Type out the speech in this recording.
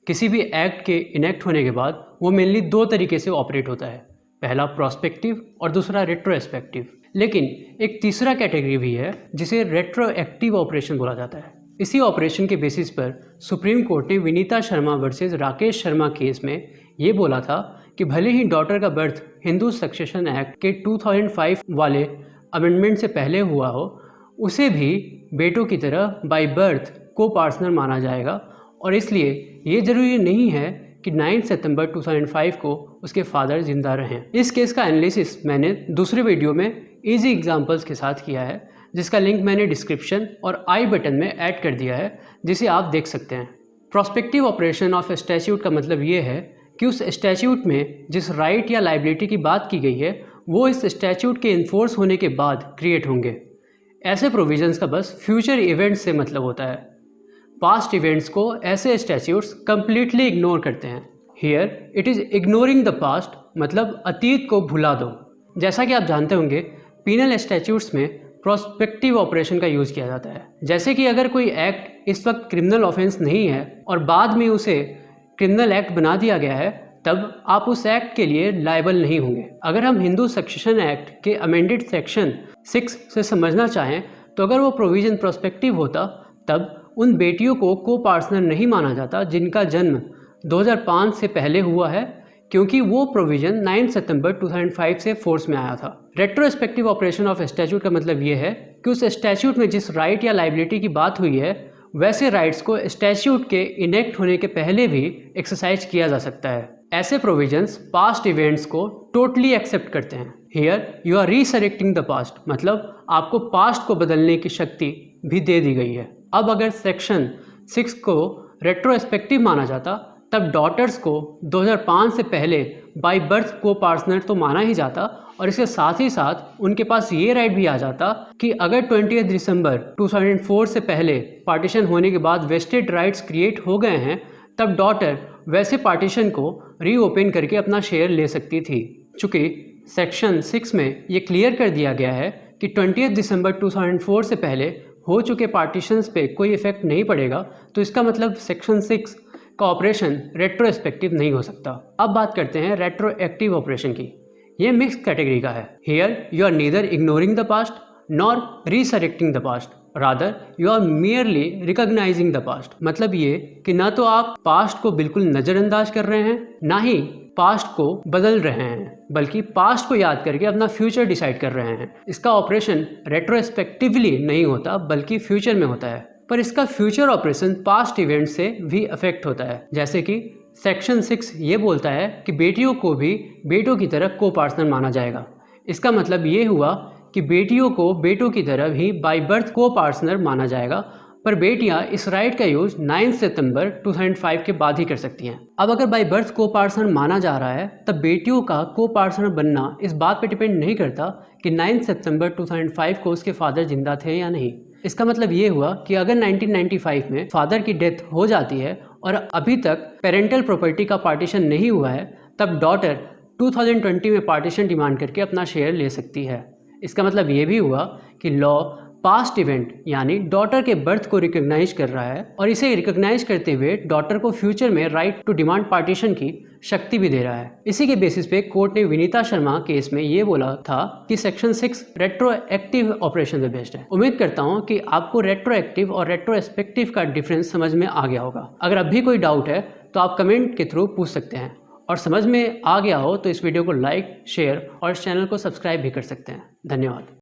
किसी भी एक्ट के इनेक्ट होने के बाद वो मेनली दो तरीके से ऑपरेट होता है, पहला प्रोस्पेक्टिव और दूसरा रेट्रोस्पेक्टिव। लेकिन एक तीसरा कैटेगरी भी है जिसे रेट्रोएक्टिव ऑपरेशन बोला जाता है। इसी ऑपरेशन के बेसिस पर सुप्रीम कोर्ट ने विनीता शर्मा वर्सेस राकेश शर्मा केस में ये बोला था कि भले ही डॉटर का बर्थ हिंदू सक्सेशन एक्ट के 2005 वाले अमेंडमेंट से पहले हुआ हो, उसे भी बेटों की तरह बाय बर्थ को पार्टनर माना जाएगा और इसलिए ये ज़रूरी नहीं है कि 9 सितंबर 2005 को उसके फादर जिंदा रहें। इस केस का एनालिसिस मैंने दूसरे वीडियो में इजी एग्जांपल्स के साथ किया है, जिसका लिंक मैंने डिस्क्रिप्शन और आई बटन में ऐड कर दिया है, जिसे आप देख सकते हैं। प्रोस्पेक्टिव ऑपरेशन ऑफ स्टैच्यूट का मतलब ये है कि उस स्टैच्यूट में जिस राइट या लाइबिलिटी की बात की गई है वो इस स्टैच्यूट के इन्फोर्स होने के बाद क्रिएट होंगे। ऐसे प्रोविजंस का बस फ्यूचर इवेंट्स से मतलब होता है। पास्ट इवेंट्स को ऐसे स्टैच्यूट्स कंप्लीटली इग्नोर करते हैं। Here it is ignoring the past, मतलब अतीत को भुला दो। जैसा कि आप जानते होंगे, पीनल स्टैच्यूट्स में प्रोस्पेक्टिव ऑपरेशन का यूज़ किया जाता है। जैसे कि अगर कोई एक्ट इस वक्त क्रिमिनल ऑफेंस नहीं है और बाद में उसे क्रिमिनल एक्ट बना दिया गया है, तब आप उस एक्ट के लिए लायबल नहीं होंगे। अगर हम हिंदू सक्सेशन एक्ट के अमेंडेड सेक्शन 6 से समझना चाहें तो अगर वो प्रोविज़न प्रोस्पेक्टिव होता तब उन बेटियों को को पार्टनर नहीं माना जाता जिनका जन्म 2005 से पहले हुआ है, क्योंकि वो प्रोविज़न 9 सितंबर 2005 से फोर्स में आया था। रेट्रोस्पेक्टिव ऑपरेशन ऑफ स्टैच्यूट का मतलब ये है कि उस स्टैच्यूट में जिस राइट या लाइबिलिटी की बात हुई है वैसे राइट्स को स्टैच्यूट के इनेक्ट होने के पहले भी एक्सरसाइज किया जा सकता है। ऐसे प्रोविजंस पास्ट इवेंट्स को टोटली एक्सेप्ट करते हैं। Here you are resurrecting the past, मतलब आपको पास्ट को बदलने की शक्ति भी दे दी गई है। अब अगर सेक्शन 6 को रेट्रोस्पेक्टिव माना जाता तब डॉटर्स को 2005 से पहले बाय बर्थ को पार्टनर तो माना ही जाता और इसके साथ ही साथ उनके पास ये राइट भी आ जाता कि अगर 20 दिसंबर 2004 से पहले पार्टीशन होने के बाद वेस्टेड राइट्स क्रिएट हो गए हैं, तब डॉटर वैसे पार्टीशन को रीओपन करके अपना शेयर ले सकती थी। चूँकि सेक्शन 6 में ये क्लियर कर दिया गया है कि 20 दिसंबर 2004 से पहले हो चुके पार्टीशंस पे कोई इफेक्ट नहीं पड़ेगा, तो इसका मतलब सेक्शन 6 का ऑपरेशन रेट्रोस्पेक्टिव नहीं हो सकता। अब बात करते हैं रेट्रोएक्टिव ऑपरेशन की। ये मिक्स कैटेगरी का है। Here you are neither ignoring the past nor resurrecting the past, rather you are merely recognising the past. मतलब ये कि ना तो आप पास्ट को बिल्कुल नज़रअंदाज कर रहे हैं, ना ही पास्ट को बदल रहे हैं, बल्कि पास्ट को याद करके अपना फ्यूचर डिसाइड कर रहे हैं। इसका ऑपरेशन रेट्रोस्पेक्टिवली नहीं होता बल्कि फ्यूचर में होता है, पर इसका फ्यूचर ऑपरेशन पास्ट इवेंट से भी अफेक्ट होता है। जैसे कि सेक्शन 6 ये बोलता है कि बेटियों को भी बेटों की तरह को पार्टनर माना जाएगा। इसका मतलब ये हुआ कि बेटियों को बेटों की तरह भी बाय बर्थ को पार्टनर माना जाएगा, पर बेटियां इस राइट का यूज 9 सितंबर 2005 के बाद ही कर सकती हैं। अब अगर बाय बर्थ को पार्टनर माना जा रहा है, तब बेटियों का को पार्टनर बनना इस बात पर डिपेंड नहीं करता कि 9 सितंबर 2005 को उसके फादर जिंदा थे या नहीं। इसका मतलब ये हुआ कि अगर 1995 में फादर की डेथ हो जाती है और अभी तक पेरेंटल प्रॉपर्टी का पार्टीशन नहीं हुआ है, तब डॉटर 2020 में पार्टीशन डिमांड करके अपना शेयर ले सकती है। इसका मतलब ये भी हुआ कि लॉ पास्ट इवेंट यानी डॉटर के बर्थ को रिकॉग्नाइज कर रहा है और इसे रिकॉग्नाइज करते हुए डॉटर को फ्यूचर में राइट टू डिमांड पार्टीशन की शक्ति भी दे रहा है। इसी के बेसिस पे कोर्ट ने विनीता शर्मा केस में ये बोला था कि सेक्शन 6 रेट्रोएक्टिव ऑपरेशन से बेस्ड है। उम्मीद करता हूँ कि आपको रेट्रोएक्टिव और रेट्रोस्पेक्टिव का डिफरेंस समझ में आ गया होगा। अगर अब भी कोई डाउट है तो आप कमेंट के थ्रू पूछ सकते हैं, और समझ में आ गया हो तो इस वीडियो को लाइक, शेयर और इस चैनल को सब्सक्राइब भी कर सकते हैं। धन्यवाद।